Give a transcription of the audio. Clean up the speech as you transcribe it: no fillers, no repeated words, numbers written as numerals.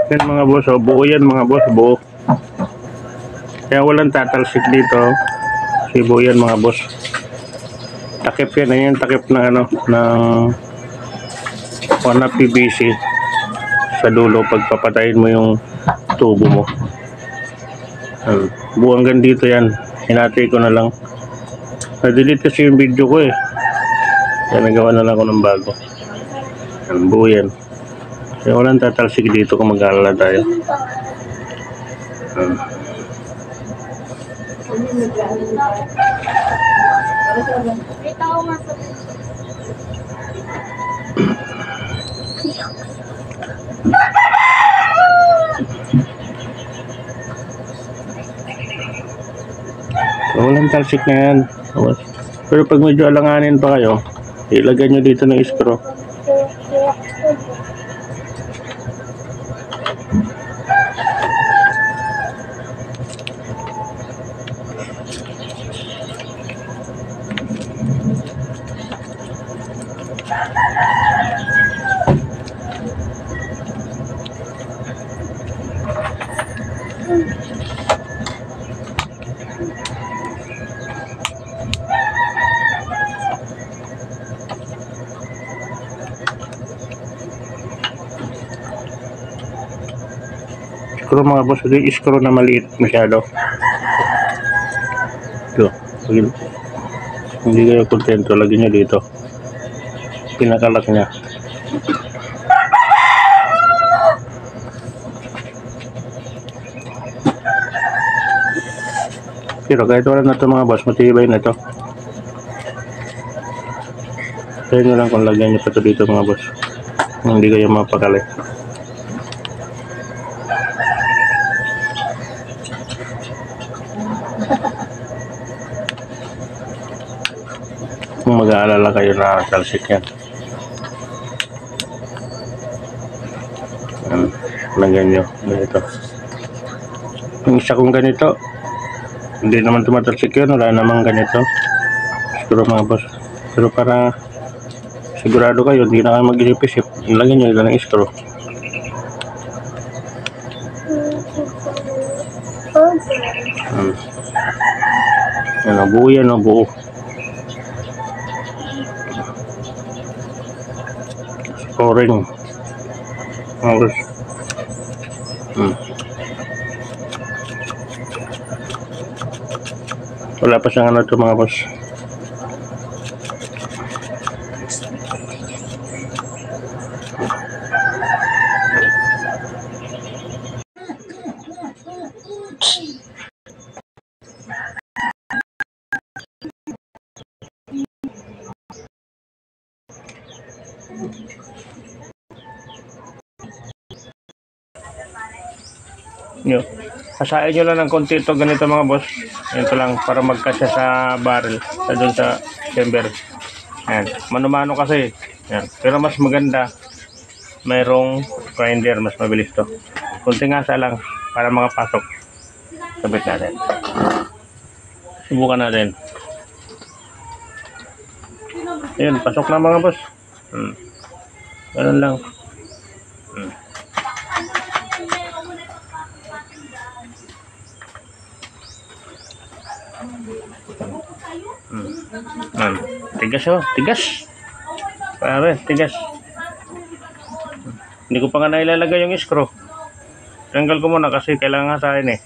Yan mga boss, oh, buo yan mga boss, buo. Kaya walang tatalsik dito. Kasi buo yan mga boss. Takip yan, ayan takip na ano, ng na PVC sa dulo pagpapatayin mo yung tubo mo. Buo hanggang dito yan. Hinati ko na lang. Na-delete kasi yung video ko eh. Kaya nagawa na lang ako ng bago. Buo yan. Kaya walang tatalsik dito kung mag-aalala tayo. Walang talsik na yan. Pero pag medyo alanganin pa kayo, ilagay nyo dito ng screw. Screw mga boss, screw na maliit masyado. Ito, hindi kayo kontento, lagyan nyo dito pinakalak nya. Pero kahit wala na ito mga boss, matibay na ito. Kaya nyo lang kung lagyan nyo pa ito dito mga boss, hindi kayo mapakali. Kung mag-aalala kayo na talsik yan, lagyan nyo ganito. Yung isa kong ganito, hindi naman tumatalsik yun, wala namang ganito siguro mga boss. Pero para sigurado kayo, hindi na kayo mag-isip-isip, lagyan nyo ito ng screw. Ano, buo yan, no? Buo. Scoring. Wala pa siyang ano ito mga boss. Nyo. Hasain nyo lang ng konti ito ganito mga boss. Ito lang para magkasya sa barrel, sa dun sa chamber. Ayan. Mano-mano kasi. Ayan. Pero mas maganda mayroong grinder, mas mabilis to. Kunting asa lang para makapasok. Sabit natin. Subukan natin. Ayan, pasok na mga boss. Ganun lang. Tigas oh, tigas. Pare, tigas. Hindi ko pa nga nailalagay yung screw. Tanggal ko muna kasi kailangan sa akin eh.